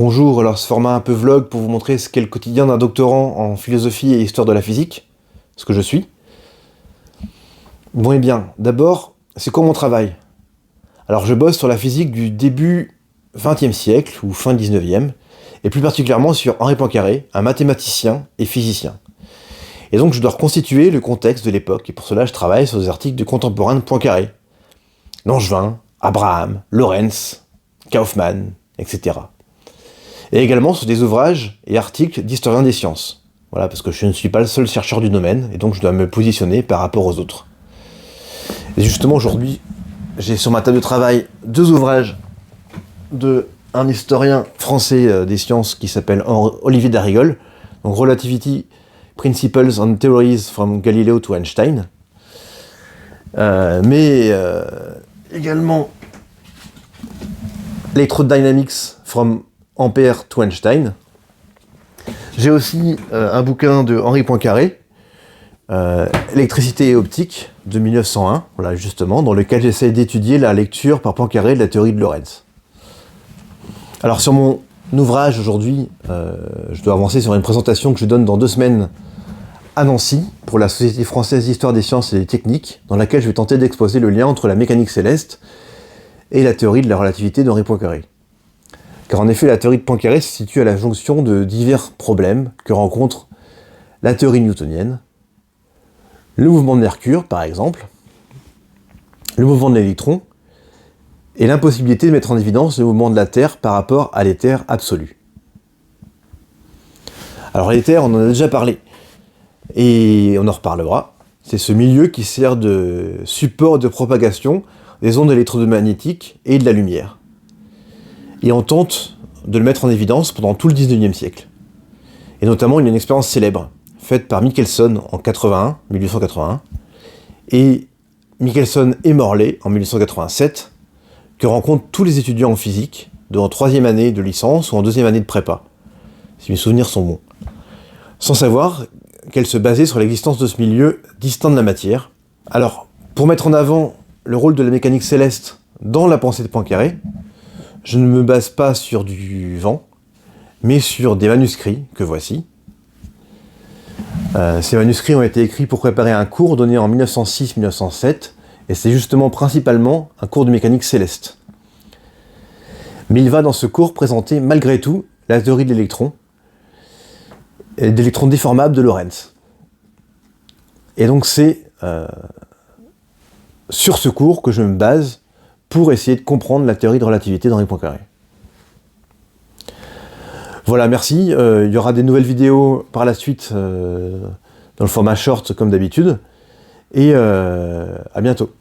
Bonjour, alors ce format un peu vlog pour vous montrer ce qu'est le quotidien d'un doctorant en philosophie et histoire de la physique, ce que je suis. Bon et bien, d'abord, c'est quoi mon travail? Alors je bosse sur la physique du début XXe siècle, ou fin XIXe, et plus particulièrement sur Henri Poincaré, un mathématicien et physicien. Et donc je dois reconstituer le contexte de l'époque, et pour cela je travaille sur des articles de contemporains de Poincaré. Langevin, Abraham, Lorentz, Kaufmann, etc. Et également sur des ouvrages et articles d'historiens des sciences. Voilà, parce que je ne suis pas le seul chercheur du domaine, et donc je dois me positionner par rapport aux autres. Et justement aujourd'hui, j'ai sur ma table de travail deux ouvrages d'un historien français des sciences qui s'appelle Olivier Darrigol, donc Relativity Principles and Theories from Galileo to Einstein, également Electrodynamics from Ampère to Einstein. J'ai aussi un bouquin de Henri Poincaré, Électricité et optique, de 1901, voilà, justement, dans lequel j'essaie d'étudier la lecture par Poincaré de la théorie de Lorentz. Alors sur mon ouvrage aujourd'hui, je dois avancer sur une présentation que je donne dans 2 semaines à Nancy, pour la Société française d'histoire des sciences et des techniques, dans laquelle je vais tenter d'exposer le lien entre la mécanique céleste et la théorie de la relativité d'Henri Poincaré. Car en effet, la théorie de Poincaré se situe à la jonction de divers problèmes que rencontre la théorie newtonienne, le mouvement de Mercure, par exemple, le mouvement de l'électron, et l'impossibilité de mettre en évidence le mouvement de la Terre par rapport à l'éther absolu. Alors l'éther, on en a déjà parlé, et on en reparlera. C'est ce milieu qui sert de support de propagation des ondes électromagnétiques et de la lumière. Et on tente de le mettre en évidence pendant tout le 19e siècle. Et notamment, il y a une expérience célèbre, faite par Michelson en 1881, et Michelson et Morley en 1887, que rencontrent tous les étudiants en physique, en 3e année de licence ou en 2e année de prépa, si mes souvenirs sont bons, sans savoir qu'elle se basait sur l'existence de ce milieu distinct de la matière. Alors, pour mettre en avant le rôle de la mécanique céleste dans la pensée de Poincaré, je ne me base pas sur du vent, mais sur des manuscrits que voici. Ces manuscrits ont été écrits pour préparer un cours donné en 1906-1907, et c'est justement principalement un cours de mécanique céleste. Mais il va dans ce cours présenter malgré tout la théorie de l'électron, et d'électrons déformables de Lorentz. Et donc c'est sur ce cours que je me base pour essayer de comprendre la théorie de relativité d'Henri Poincaré. Voilà, merci. Il y aura des nouvelles vidéos par la suite dans le format short comme d'habitude. Et à bientôt.